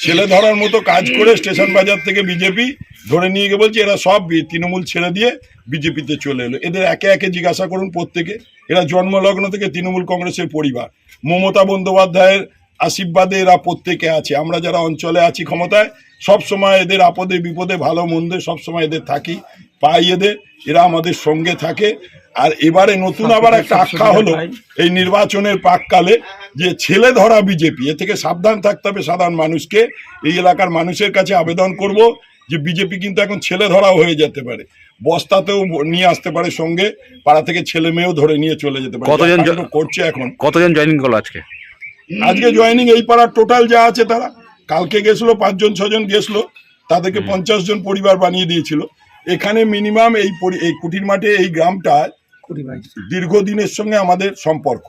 ছেলে ধরার মতো কাজ করে স্টেশন বাজার থেকে বিজেপি ধরে নিয়ে গিয়ে বলছে এরা সব তৃণমূল ছেড়ে দিয়ে বিজেপিতে চলে এলো। এদের একে একে জিজ্ঞাসা করুন প্রত্যেকে, এরা জন্মলগ্ন থেকে তৃণমূল কংগ্রেসের পরিবার। মমতা বন্দ্যোপাধ্যায়ের আশীর্বাদে এরা প্রত্যেকে আছে। আমরা যারা অঞ্চলে আছি ক্ষমতায়, সব সময় এদের আপদে বিপদে ভালো মন্দে সব সময় এদের থাকি, পাই এদের, এরা আমাদের সঙ্গে থাকে। আর এবারে নতুন আবার একটা আখ্যা হলো এই নির্বাচনের প্রাককালে যে ছেলে ধরা বিজেপি। এ থেকে সাবধান থাকতে হবে সাধারণ মানুষকে। এই এলাকার মানুষের কাছে আবেদন করব যে বিজেপি কিন্তু এখন ছেলে ধরাও হয়ে যেতে পারে, বস্তাতেও নিয়ে আসতে পারে সঙ্গে, পাড়া থেকে ছেলে মেয়েও ধরে নিয়ে চলে যেতে পারে। কতজন করছে এখন? কতজন জয়েনিং করলো আজকে জয়েনিং এই পাড়ার টোটাল যা আছে তারা, কালকে গেছিলো 5 জন 6 জন গেছিলো, তাদেরকে 50 জন পরিবার বানিয়ে দিয়েছিল। এখানে মিনিমাম এই কুটির মাঠে এই গ্রামটা দীর্ঘদিনের সঙ্গে আমাদের সম্পর্ক,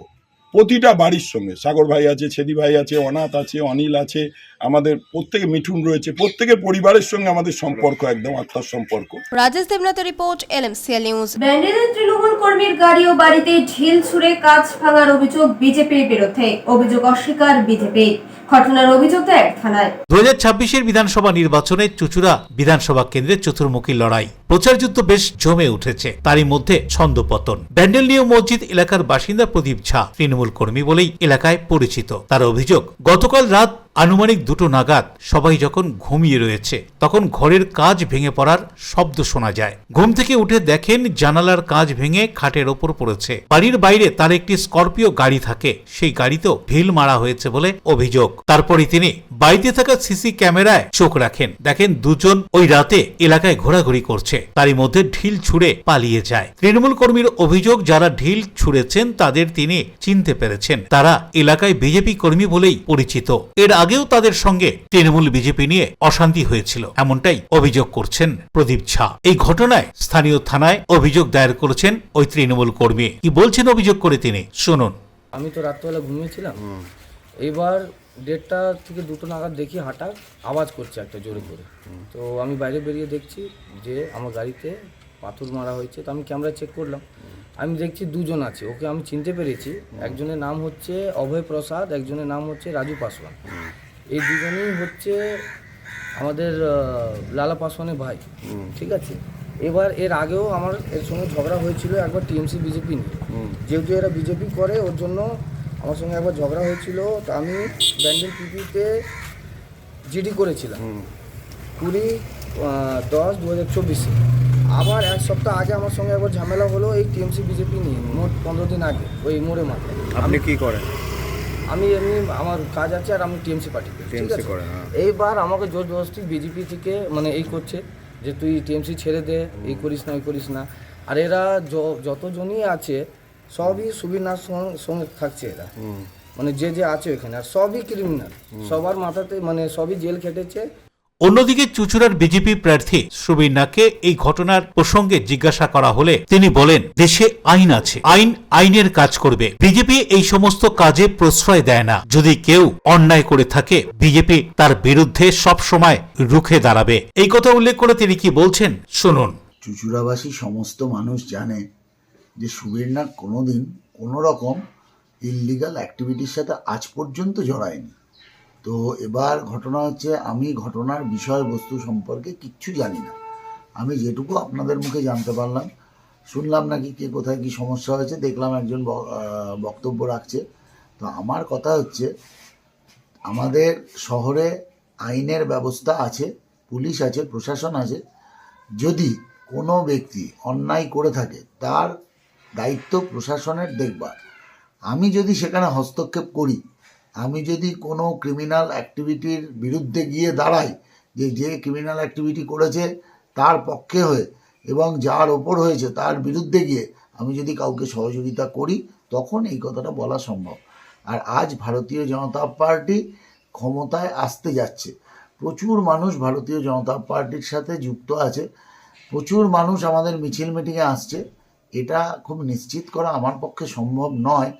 প্রতিটা বাড়ির সঙ্গে। সাগর ভাই আছে, ছেদি ভাই আছে, অনাথ আছে, অনিল আছে, আমাদের প্রত্যেকে মিঠুন রয়েছে, প্রত্যেকের পরিবারের সঙ্গে আমাদের সম্পর্ক একদম আত্মার সম্পর্ক। রাজেশ দেবনাথের রিপোর্ট, LMCL নিউজ। ব্যান্ডেলের তৃণমূল কর্মীর গাড়ি ও বাড়িতে ঢিল ছুঁড়ে কাঁচ ভাঙার অভিযোগ বিজেপির বিরুদ্ধে, অভিযোগ অস্বীকার বিজেপি। ঘটনার অভিযোগ দেয় থানায়। 2026-এর বিধানসভা নির্বাচনে চুঁচুড়া বিধানসভা কেন্দ্রে চতুর্মুখী লড়াই, প্রচার যুদ্ধ বেশ জমে উঠেছে। তারই মধ্যে ছন্দপতন। ব্যান্ডেল নিউ মসজিদ এলাকার বাসিন্দা প্রদীপ ঝা তৃণমূল কর্মী বলেই এলাকায় পরিচিত। তার অভিযোগ, গতকাল রাত আনুমানিক 2টো নাগাদ সবাই যখন ঘুমিয়ে রয়েছে তখন ঘরের কাঁচ ভেঙে পড়ার শব্দ শোনা যায়। ঘুম থেকে উঠে দেখেন জানালার কাঁচ ভেঙে খাটের ওপর পড়েছে। বাড়ির বাইরে তার একটি স্করপিও গাড়ি থাকে, সেই গাড়িতেও ঢিল মারা হয়েছে বলে অভিযোগ। তারপরই তিনি বাড়িতে থাকা সিসি ক্যামেরায় চোখ রাখেন, দেখেন দুজন ওই রাতে এলাকায় ঘোরাঘুরি করছে। তারই মধ্যে ঢিল ছুঁড়ে পালিয়ে যায়। তৃণমূল কর্মীর অভিযোগ, যারা ঢিল ছুঁড়েছেন তাদের তিনি চিনতে পেরেছেন, তারা এলাকায় বিজেপি কর্মী বলেই পরিচিত। এর আগেও তাদের সঙ্গে তৃণমূল বিজেপি নিয়ে অশান্তি হয়েছিল, এমনটাই অভিযোগ করছেন প্রদীপ ঝা। এই ঘটনায় স্থানীয় থানায় অভিযোগ দায়ের করেছেন ওই তৃণমূল কর্মী। কি বলছেন অভিযোগ করে তিনি, শুনুন। আমি তো রাত্রেবেলা ঘুমিয়েছিলাম, এইবার 1:30 থেকে 2টো নাগাদ দেখি হঠাৎ আওয়াজ করছে একটা জোরে করে। তো আমি বাইরে বেরিয়ে দেখছি যে আমার গাড়িতে পাথর মারা হয়েছে। তো আমি ক্যামেরা চেক করলাম, আমি দেখছি 2 জন আছে, ওকে আমি চিনতে পেরেছি। একজনের নাম হচ্ছে অভয় প্রসাদ, একজনের নাম হচ্ছে রাজু পাসওয়ান। এই 2 জনই হচ্ছে আমাদের লালা পাসওয়ানের ভাই, ঠিক আছে। এবার এর আগেও আমার এর সঙ্গে ঝগড়া হয়েছিল একবার টিএমসি বিজেপি নিয়ে, যেহেতু এরা বিজেপি করে ওর জন্য আমার সঙ্গে একবার ঝগড়া হয়েছিল। তো আমি ব্যান্ডেল পিপিতে জিডি করেছিলাম 20/10/2024। আবার 1 সপ্তাহ আগে আমার সঙ্গে একবার ঝামেলা হলো এই টিএমসি বিজেপি নিয়ে, মোট 15 দিন আগে, ওই মোড়ে মাঠে। আপনি কি করেন? আমি এমনি আমার কাজ আছে আর আমি টিএমসি পার্টি করেন। এইবার আমাকে জোর জবরদস্তি বিজেপি থেকে মানে এই করছে যে তুই টিএমসি ছেড়ে দে, এই করিস না, ওই করিস না। আর এরা যতজনই আছে সবই সুবিনার সঙ্গে থাকছে এরা, মানে যে আছে ওইখানে, আর সবই ক্রিমিনাল, সবার মাথাতে মানে সবই জেল খেটেছে। অন্যদিকে চুঁচুড়ার বিজেপি প্রার্থী সুবীর এই ঘটনার প্রসঙ্গে জিজ্ঞাসা করা হলে তিনি বলেন, দেশে আইন আছে, আইন আইনের কাজ করবে। বিজেপি এই সমস্ত কাজে প্রশ্রয় দেয় না। যদি কেউ অন্যায় করে থাকে, বিজেপি তার বিরুদ্ধে সব সময় রুখে দাঁড়াবে। এই কথা উল্লেখ করে তিনি কি বলছেন শুনুন। চুঁচুড়াবাসী সমস্ত মানুষ জানে যে সুবীরনাথ কোনোদিন কোনো রকম ইললিগাল অ্যাক্টিভিটির সাথে আজ পর্যন্ত জড়ায়নি। তো এবার ঘটনা হচ্ছে, আমি ঘটনার বিষয়বস্তু সম্পর্কে কিচ্ছু জানি না। আমি যেটুকু আপনাদের মুখে জানতে পারলাম, শুনলাম নাকি কে কোথায় কি সমস্যা হয়েছে, দেখলাম একজন বক্তব্য রাখছে। তো আমার কথা হচ্ছে, আমাদের শহরে আইনের ব্যবস্থা আছে, পুলিশ আছে, প্রশাসন আছে। যদি কোনো ব্যক্তি অন্যায় করে থাকে, তার দায়িত্ব প্রশাসনের দেখবার। আমি যদি সেখানে হস্তক্ষেপ করি, আমি যদি কোনো ক্রিমিনাল অ্যাক্টিভিটির বিরুদ্ধে গিয়ে দাঁড়াই, যে ক্রিমিনাল অ্যাক্টিভিটি করেছে তার পক্ষে হয়ে এবং যার ওপর হয়েছে তার বিরুদ্ধে গিয়ে আমি যদি কাউকে সহযোগিতা করি, তখন এই কথাটা বলা সম্ভব। আর আজ ভারতীয় জনতা পার্টি ক্ষমতায় আসতে যাচ্ছে। প্রচুর মানুষ ভারতীয় জনতা পার্টির সাথে যুক্ত আছে, প্রচুর মানুষ আমাদের মিছিল মিটিংয়ে আসছে। এটা খুব নিশ্চিত করা আমার পক্ষে সম্ভব নয়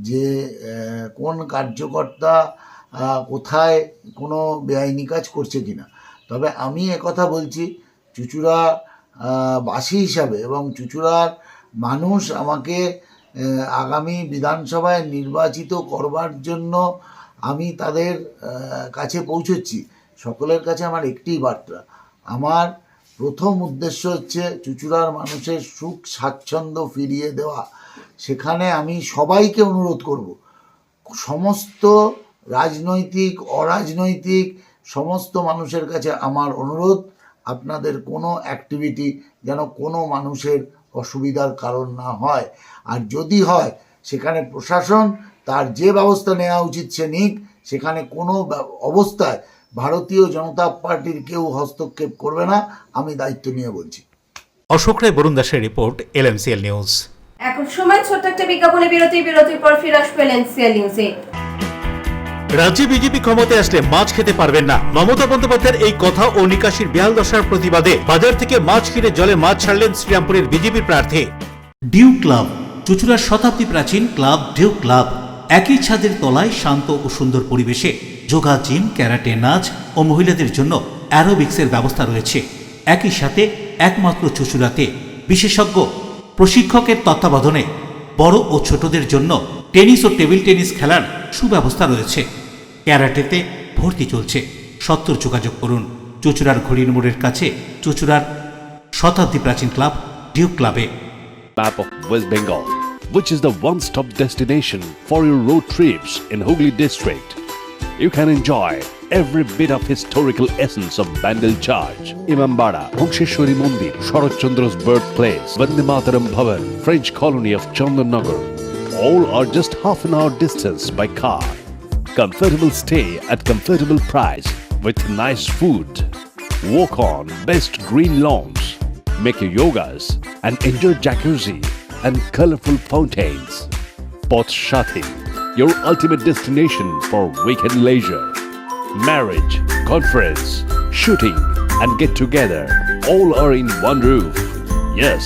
যে কোন কার্যকর্তা কোথায় কোনো বেআইনি কাজ করছে কিনা। তবে আমি একথা বলছি, চুঁচুড়া বাসী হিসাবে এবং চুঁচুড়ার মানুষ আমাকে আগামী বিধানসভায় নির্বাচিত করবার জন্য আমি তাদের কাছে পৌঁছচ্ছি। সকলের কাছে আমার একটিই বার্তা, আমার প্রথম উদ্দেশ্য হচ্ছে চুঁচুড়ার মানুষের সুখ স্বাচ্ছন্দ্য ফিরিয়ে দেওয়া। সেখানে আমি সবাইকে অনুরোধ করব, সমস্ত রাজনৈতিক অরাজনৈতিক সমস্ত মানুষের কাছে আমার অনুরোধ, আপনাদের কোনো অ্যাক্টিভিটি যেন কোনো মানুষের অসুবিধার কারণ না হয়। আর যদি হয়, সেখানে প্রশাসন তার যে ব্যবস্থা নেওয়া উচিত সে নিক। সেখানে কোনো অবস্থায় ভারতীয় জনতা পার্টির কেউ হস্তক্ষেপ করবে না, আমি দায়িত্ব নিয়ে বলছি। অশোক রায়, বরুণ দাসের রিপোর্ট, LMCL নিউজ। এখন সময় ছোট্ট একটা বিজ্ঞাপনে বিরতির পর ফিরে আসবে LMCL নিউজে। রাজ্যে বিজেপি ক্ষমতায় আসলে মাছ খেতে পারবেন না, মমতা বন্দ্যোপাধ্যায়ের এই কথা ও নিকাশির বেহাল দশার প্রতিবাদে বাজার থেকে মাছ কিনে জলে মাছ ছাড়লেন শ্রীরামপুরের বিজেপি প্রার্থী। ডিউ ক্লাব, চুঁচুড়ার শতাব্দী প্রাচীন ক্লাব ডিউ ক্লাব। একই ছাদের তলায় শান্ত ও সুন্দর পরিবেশে যোগা, জিম, ক্যারাটে, নাচ ও মহিলাদের জন্য অ্যারোবিক্সের ব্যবস্থা রয়েছে। একই সাথে একমাত্র চুঁচুড়াতে বিশেষজ্ঞ প্রশিক্ষকের তত্ত্বাবধানে বড় ও ছোটদের জন্য টেনিস ও টেবিল টেনিস খেলার সুব্যবস্থা রয়েছে। ক্যারাটেতে ভর্তি চলছে। সত্তর যোগাযোগ করুন চুঁচুড়ার ঘড়ির মোড়ের কাছে চুঁচুড়ার শতাব্দী প্রাচীন ক্লাব ডিউ ক্লাবে। Map of West Bengal, which is the one-stop destination for your road trips in Hooghly district. You can enjoy every bit of historical essence of Bandel Church, Imambara, Bhongsheshwari Mandir, Sharat Chandra's birthplace, Vande Mataram Bhavan, French colony of Chandannagar. All are just half an hour distance by car. Comfortable stay at comfortable price with nice food. Walk on best green lawns. Make your yogas and enjoy jacuzzi and colorful fountains. Poth Shati, your ultimate destination for weekend leisure. Marriage, conference, shooting and get together all are in one roof. Yes,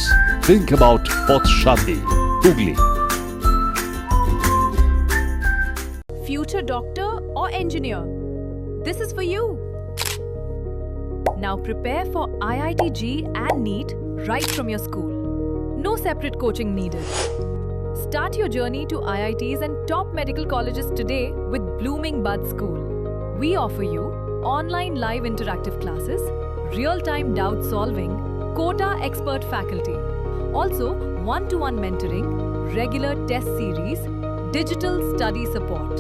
think about Poth Shati, Hooghly. Future doctor or engineer, this is for you. Now prepare for IIT-J and NEET right from your school. No separate coaching needed. Start your journey to IITs and top medical colleges today with Blooming Bud School. We offer you online live interactive classes, real-time doubt solving, quota expert faculty. Also, one-to-one mentoring, regular test series, digital study support.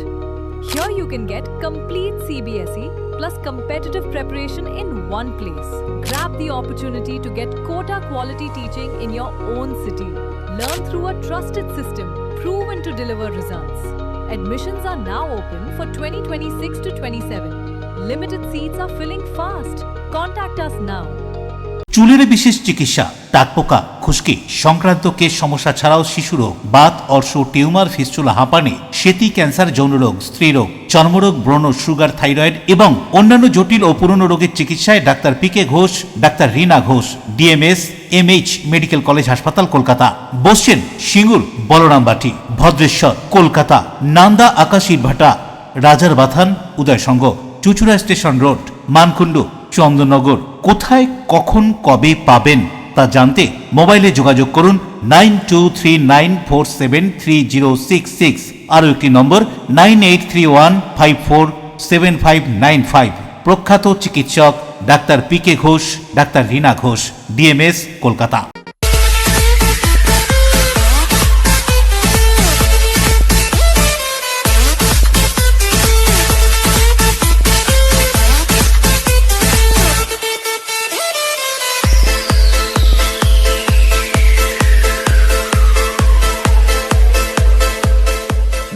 Here you can get complete CBSE plus competitive preparation in one place. Grab the opportunity to get quota quality teaching in your own city. Learn through a trusted system proven to deliver results. Admissions are now open for 2026 to 27. Limited seats are filling fast. Contact us now. চুলের বিশেষ চিকিৎসা, দাঁতপোকা, খুশকি সংক্রান্ত কেশ সমস্যা ছাড়াও শিশুরোগ, Baat, অর্শ, tumour, fistula, হাঁপানি, সেতি, ক্যান্সার, যৌনরোগ, স্ত্রীরোগ, চর্মরোগ, ব্রণ, সুগার, থাইরয়েড এবং অন্যান্য জটিল ও পুরনো রোগের চিকিৎসায় doctor P K Ghosh, doctor Rina Ghosh, DMS MH medical college হাসপাতাল, কলকাতা। বসছেন সিঙ্গুর, বলরামবাটি, ভদ্রেশ্বর, কলকাতা, নান্দা, আকাশী ভাটা, রাজার বাথান, উদয়সঙ্গ, চুচুড়া স্টেশন রোড, মানকুণ্ডু, চন্দননগর। কোথায়, কখন, কবে পাবেন তা জানতে মোবাইলে যোগাযোগ করুন 9239473066, আরও একটি নম্বর 9831547595। প্রখ্যাত চিকিৎসক doctor P K Ghosh, doctor Rina Ghosh, DMS, Kolkata.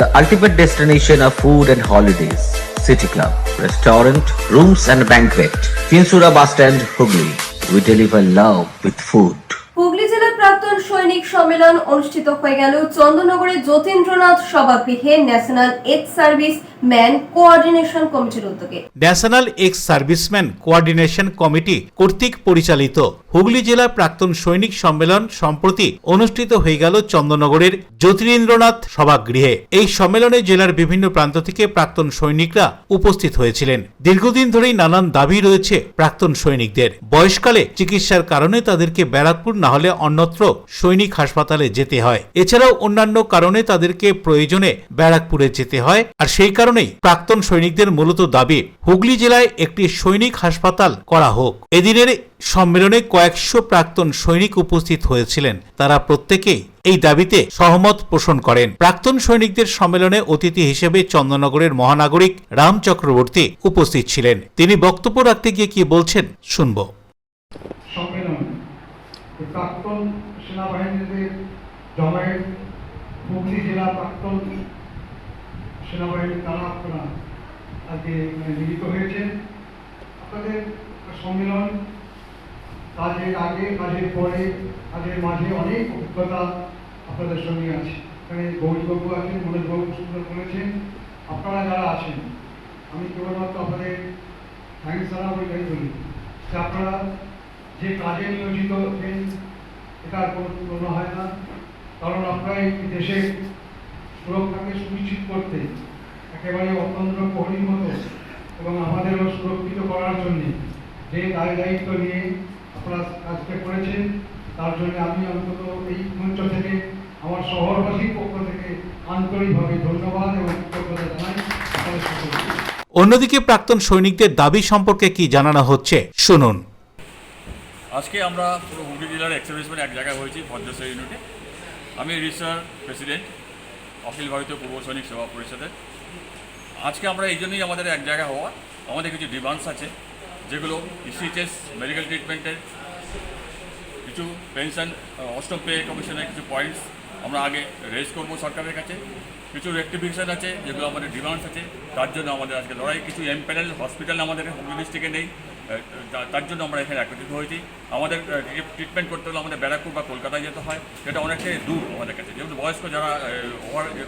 The ultimate destination of food and holidays. City Club, restaurant, rooms and banquet. Finsura Bus Stand, Hooghly. We deliver love with food. Hooghly জেলার প্রাক্তন সৈনিক সম্মেলন অনুষ্ঠিত হয়ে গেল চন্দননগরের যতীন্দ্রনাথ সভাগৃহে national ex service man coordination কমিটির উদ্যোগে। National ex serviceman coordination committee কর্তৃক পরিচালিত হুগলি জেলা প্রাক্তন সৈনিক সম্মেলন সম্প্রতি অনুষ্ঠিত হয়ে গেল চন্দননগরের যতীন্দ্রনাথ সভাগৃহে। এই সম্মেলনে জেলার বিভিন্ন প্রান্ত থেকে প্রাক্তন সৈনিকরা উপস্থিত হয়েছিলেন। দীর্ঘদিন ধরেই নানান দাবি রয়েছে প্রাক্তন সৈনিকদের। বয়সকালে চিকিৎসার কারণে তাদেরকে ব্যারাকপুর না হলে অন্যত্র সৈনিক হাসপাতালে যেতে হয়। এছাড়াও অন্যান্য কারণে তাদেরকে প্রয়োজনে ব্যারাকপুরে যেতে হয়। আর সেই কারণেই প্রাক্তন সৈনিকদের মূলত দাবি হুগলি জেলায় একটি সৈনিক হাসপাতাল করা হোক। এদিনের সম্মেলনে কয়েকশো প্রাক্তন সৈনিক উপস্থিত হয়েছিলেন। তারা প্রত্যেকেই এই দাবিতে সহমত পোষণ করেন। প্রাক্তন সৈনিকদের সম্মেলনে অতিথি হিসেবে চন্দননগরের মহানাগরিক রাম চক্রবর্তী উপস্থিত ছিলেন। তিনি বক্তব্য রাখতে গিয়ে কি বলছেন শুনব। প্রাক্তন সেনাবাহিনীদের জমায়েত হুগলি জেলা প্রাক্তন সেনাবাহিনীর তারা আপনারা আজকে মিলিত হয়েছেন। আপনাদের সম্মেলন কাজের আগে, কাজের পরে, কাজের মাঝে অনেক অভিজ্ঞতা আপনাদের সঙ্গে আছে। এখানে গৌরীবাবু আছেন, মনোজবাবু সুন্দর বলেছেন। আপনারা যারা আছেন, আমি কেবলমাত্র আপনাদের থ্যাংকস জানাবো, এটাই বলি যে আপনারা যে কাজে নিয়োজিত হচ্ছেন এটার কোনো তুলনা হয় না। কারণ আপনারা এই দেশের সুরক্ষাকে সুনিশ্চিত করতে একেবারে অতন্ত্র প্রহরীর মতো এবং আমাদেরও সুরক্ষিত করার জন্য যে দায়িত্ব নিয়ে আপনারা কাজটা করেছেন, তার জন্য আমি অন্তত এই মঞ্চ থেকে আমার শহরবাসীর পক্ষ থেকে আন্তরিকভাবে ধন্যবাদ এবং কৃতজ্ঞতা জানাই আপনাদের সকলকে। অন্যদিকে প্রাক্তন সৈনিকদের দাবি সম্পর্কে কি জানানো হচ্ছে শুনুন। আজকে আমরা পুরো হুগলি জেলার এক্সারভিসম্যান এক জায়গায় হয়েছি ভদ্রেশ্বর ইউনিটে। আমি রিজিস্ট্রার প্রেসিডেন্ট অখিল ভারতীয় পূর্ব সৈনিক সেবা পরিষদের। আজকে আমরা এই জন্যই আমাদের এক জায়গায় হওয়া, আমাদের কিছু ডিমান্ডস আছে যেগুলো ইসিএইচএস মেডিকেল ট্রিটমেন্টের কিছু পেনশন, অষ্টম পে কমিশনের কিছু পয়েন্টস আমরা আগে রেজ করবো সরকারের কাছে। কিছু রেক্টিফিকেশন আছে যেগুলো আমাদের ডিমান্ডস আছে, তার জন্য আমাদের আজকে লড়াই। কিছু এমপ্যানেল হসপিটাল আমাদের হুগলি ডিস্ট্রিক্টে নেই, তার জন্য আমরা এখানে একত্রিত হয়েছি। আমাদের ট্রিটমেন্ট করতে হলে আমাদের ব্যারাকপুর বা কলকাতায় যেতে হয়, যেটা অনেকটাই দূর আমাদের কাছে। যেহেতু বয়স্ক যারা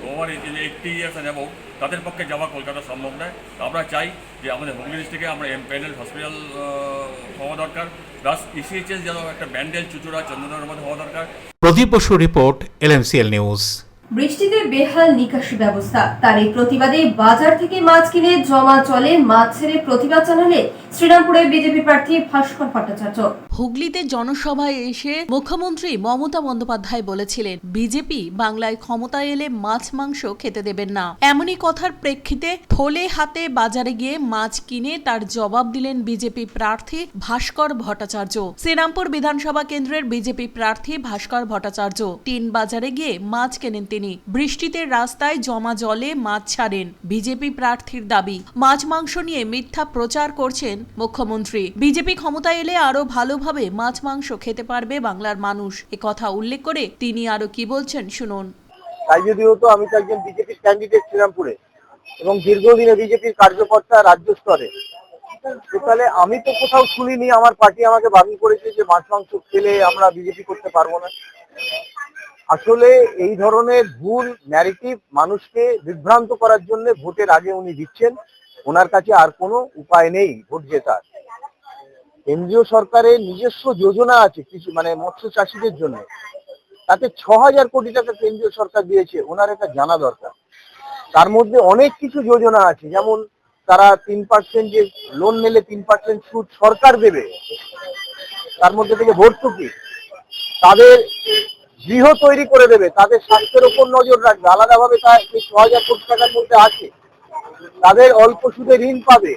ওভার 80 ইয়ার্স অ্যান্ড অ্যাবভ, তাদের পক্ষে যাওয়া কলকাতা সম্ভব নয়। আমরা চাই যে আমাদের হুগলি ডিস্ট্রিক্টে আমরা এমপ্যানেল হসপিটাল হওয়া দরকার, প্লাস ইসিএইচএস যেন একটা ব্যান্ডেল, চুচুড়া, চন্দননগরের মধ্যে হওয়া দরকার। প্রদীপ বসু রিপোর্ট, LMCL নিউজ। বৃষ্টিতে বেহাল নিকাশি ব্যবস্থা, তার এই প্রতিবাদে বাজার থেকে মাছ কিনে জমা জলে মাছ ছেড়ে প্রতিবাদ জানালেন শ্রীরামপুরে বিজেপি প্রার্থী ভাস্কর ভট্টাচার্য। হুগলিতে জনসভায় এসে মুখ্যমন্ত্রী মমতা বন্দ্যোপাধ্যায় বলেছিলেন বিজেপি বাংলায় ক্ষমতায় এলে মাছ মাংস খেতে দেবেন না। এমনই কথার প্রেক্ষিতে থলে হাতে বাজারে গিয়ে মাছ কিনে তার জবাব দিলেন বিজেপি প্রার্থী ভাস্কর ভট্টাচার্য। শ্রীরামপুর বিধানসভা কেন্দ্রের বিজেপি প্রার্থী ভাস্কর ভট্টাচার্য টিন বাজারে গিয়ে মাছ কেনেন তিনি। বৃষ্টিতে রাস্তায় জমা জলে মাছ ছাড়েন। বিজেপি প্রার্থীর দাবি মাছ মাংস নিয়ে মিথ্যা প্রচার করছেন মুখ্যমন্ত্রী। বিজেপি ক্ষমতায় এলে আরো ভালোভাবে মাছ মাংস খেতে পারবে বাংলার মানুষ, এ কথা উল্লেখ করে তিনি আরো কি বলছেন শুনুন। তাই যদি হতো, আমি তো একজন বিজেপির ক্যান্ডিডেট শ্রীরামপুরে এবং দীর্ঘদিনে বিজেপির কার্যকর্তা রাজ্য স্তরে। তো তাহলে আমি তো কোথাও শুনিনি আমার পার্টি আমাকে বারণ করেছে যে মাছ মাংস খেলে আমরা বিজেপি করতে পারবো না। আসলে এই ধরনের ভুল ন্যারেটিভ মানুষকে বিভ্রান্ত করার জন্য ভোটের আগে উনি দিচ্ছেন। ওনার কাছে আর কোনো উপায় নেই ভোট জেতার। কেন্দ্রীয় সরকারের নিজস্ব যোজনা আছে কিছু মানে মৎস্য চাষীদের জন্য, তাতে 6,000 কোটি টাকা কেন্দ্রীয় সরকার দিয়েছে, ওনার এটা জানা দরকার। তার মধ্যে অনেক কিছু যোজনা আছে, যেমন তারা 3% যে লোন নিলে 3% সুদ সরকার দেবে, তার মধ্যে থেকে ভর্তুকি, তাদের গৃহ তৈরি করে দেবে, তাদের স্বাস্থ্যের উপর নজর রাখবে আলাদাভাবে। তার 6,000 কোটি টাকার মধ্যে আছে, তাদের অল্প সুদে ঋণ পাবে।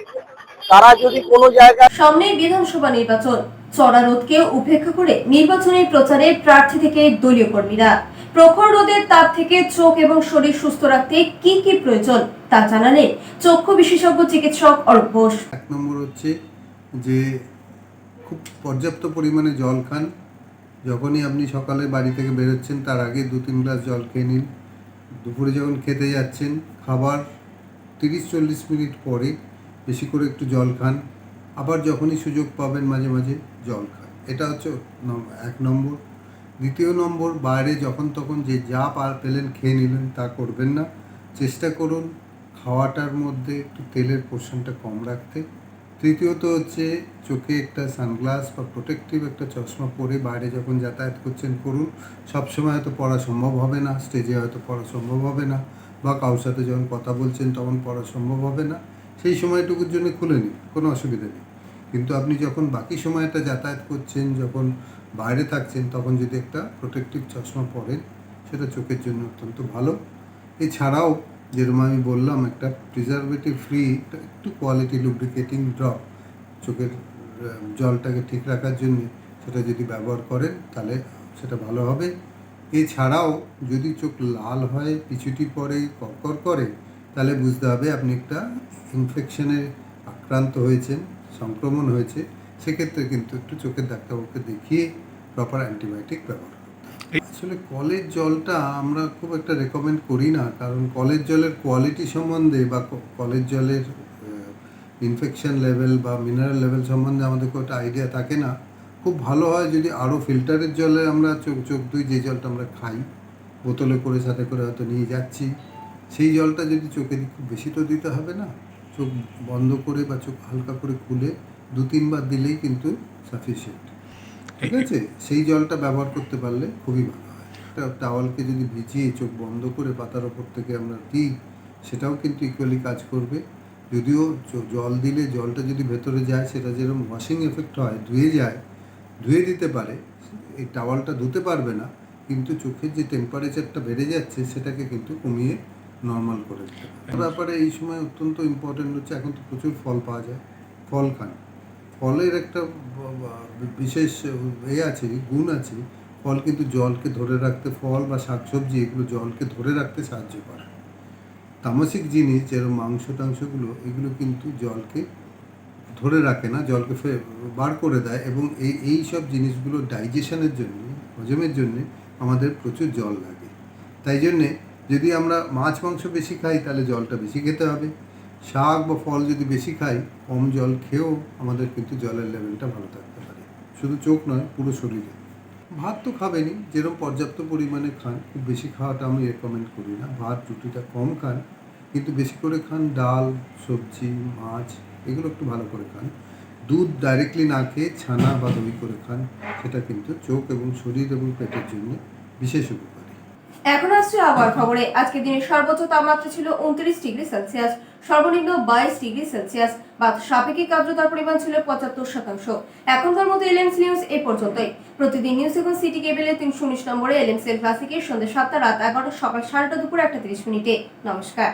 তারা যদি কোনো জায়গায় সামনেই বিধানসভা নির্বাচন, চড়া রোদকে উপেক্ষা করে নির্বাচনী প্রচারে প্রার্থী থেকে দলীয় কর্মীরা প্রখর রোদের তাপ থেকে চোখ এবং শরীর সুস্থ রাখতে কি কি প্রয়োজন তা জানালেন চক্ষু বিশেষজ্ঞ চিকিৎসক অরূপ ঘোষ। 1 নম্বর হচ্ছে যে খুব পর্যাপ্ত পরিমাণে জল খান। যখনই আপনি সকালে বাড়ি থেকে বেরোচ্ছেন তার আগে 2-3 গ্লাস জল খেয়ে নিন। দুপুরে যখন খেতে যাচ্ছেন খাবার 30-40 মিনিট পরে বেশি করে একটু জল খান। আবার যখনই সুযোগ পাবেন মাঝে মাঝে জল খান। এটা হচ্ছে 1 নম্বর। দ্বিতীয় নম্বর, বাইরে যখন তখন যে যা পেলেন খেয়ে নিলেন তা করবেন না। চেষ্টা করুন খাওয়াটার মধ্যে একটু তেলের পোর্শনটা কম রাখতে। তৃতীয়ত হচ্ছে চোখে একটা সানগ্লাস বা প্রোটেক্টিভ একটা চশমা পরে বাইরে যখন যাতায়াত করছেন করুন। সবসময় হয়তো পড়া সম্ভব হবে না, স্টেজে হয়তো পড়া সম্ভব হবে না, বা কারোর সাথে যখন কথা বলছেন তখন পড়া সম্ভব হবে না, সেই সময়টুকুর জন্য খুলে নিন, কোনো অসুবিধা নেই। কিন্তু আপনি যখন বাকি সময়টা যাতায়াত করছেন, যখন বাইরে থাকছেন, তখন যদি একটা প্রোটেক্টিভ চশমা পরেন সেটা চোখের জন্য অত্যন্ত ভালো। এছাড়াও যেরকম আমি বললাম একটা প্রিজারভেটিভ ফ্রি একটু কোয়ালিটি লুব্রিকেটিং ড্রপ চোখের জলটাকে ঠিক রাখার জন্য সেটা যদি ব্যবহার করেন তাহলে সেটা ভালো হবে। এছাড়াও যদি চোখ লাল হয়, পিছুটি পরে, করকর করে, তাহলে বুঝতে হবে আপনি একটা ইনফেকশনে আক্রান্ত হয়েছেন, সংক্রমণ হয়েছে। সেক্ষেত্রে কিন্তু একটু চোখের ডাক্তারবাবুকে দেখিয়ে প্রপার অ্যান্টিবায়োটিক ব্যবহার করতে হবে। আসলে কলের জলটা আমরা খুব একটা রেকমেন্ড করি না, কারণ কলের জলের কোয়ালিটি সম্বন্ধে বা কলের জলের ইনফেকশন লেভেল বা মিনারেল লেভেল সম্বন্ধে আমাদের খুব একটা আইডিয়া থাকে না। খুব ভালো হয় যদি আরও ফিল্টারের জলে আমরা চোখ ধুই, যে জলটা আমরা খাই বোতলে করে সাথে করে হয়তো নিয়ে যাচ্ছি, সেই জলটা যদি চোখে দিই, খুব বেশি তো দিতে হবে না, চোখ বন্ধ করে বা চোখ হালকা করে খুলে 2-3 বার দিলেই কিন্তু সাফিসিয়েন্ট। ঠিক আছে, সেই জলটা ব্যবহার করতে পারলে খুবই ভালো হয়। একটা টাওয়ালকে যদি ভিজিয়ে চোখ বন্ধ করে পাতার ওপর থেকে আমরা দিই, সেটাও কিন্তু ইকুয়ালি কাজ করবে। যদিও জল দিলে জলটা যদি ভেতরে যায়, সেটা যেরকম ওয়াশিং এফেক্ট হয়, ধুয়ে দিতে পারে, এই টাওয়ালটা ধুতে পারবে না, কিন্তু চোখের যে টেম্পারেচারটা বেড়ে যাচ্ছে সেটাকে কিন্তু কমিয়ে নর্মাল করে দিতে পারে। ব্যাপারে এই সময় অত্যন্ত ইম্পর্টেন্ট হচ্ছে, এখন তো প্রচুর ফল পাওয়া যায়, ফল খান। ফলের একটা বিশেষ আছে, গুণ আছে, ফল কিন্তু জলকে ধরে রাখতে, ফল বা শাকসবজি এগুলো জলকে ধরে রাখতে সাহায্য করে। তামসিক জিনিস যেরকম মাংস টাংসগুলো, এগুলো কিন্তু জলকে ধরে রাখে না, জলকে বার করে দেয়। এবং এই সব জিনিসগুলো ডাইজেশনের জন্য, হজমের জন্য আমাদের প্রচুর জল লাগে। তাই জন্যে যদি আমরা মাছ মাংস বেশি খাই তাহলে জলটা বেশি খেতে হবে। শাক বা ফল যদি বেশি খাই, কম জল খেয়েও আমাদের কিন্তু জলের লেভেলটা ভালো থাকতে পারে, শুধু চোখ নয়, পুরো শরীরে। ভাত তো খাবেনই, যেরকম পর্যাপ্ত পরিমাণে খান, খুব বেশি খাওয়াটা আমি রেকমেন্ড করি না। ভাত রুটিটা কম খান, কিন্তু বেশি করে খান ডাল, সবজি, মাছ, এগুলো একটু ভালো করে খান। দুধ ডাইরেক্টলি না খেয়ে ছানা বা দই করে খান, সেটা কিন্তু চোখ এবং শরীর এবং পেটের জন্য বিশেষ উপকারী। এখন আসছে আবার খবরে। আজকের দিনের সর্বোচ্চ তাপমাত্রা ছিল 29 ডিগ্রি সেলসিয়াস, সর্বনিম্ন 22 ডিগ্রি সেলসিয়াস। বাতাস সাপেক্ষিক আর্দ্রতার পরিমাণ ছিল 75%। এখনকার মতো এলএমসি নিউজ এই পর্যন্তই। প্রতিদিন নিউজ এখন সিটি কেবলের 319 নম্বরে, এলএমসি ক্লাসিকের সন্ধ্যা 7টা, রাত 11টা, সকাল 8:30, দুপুর 1:30 মিনিটে। নমস্কার।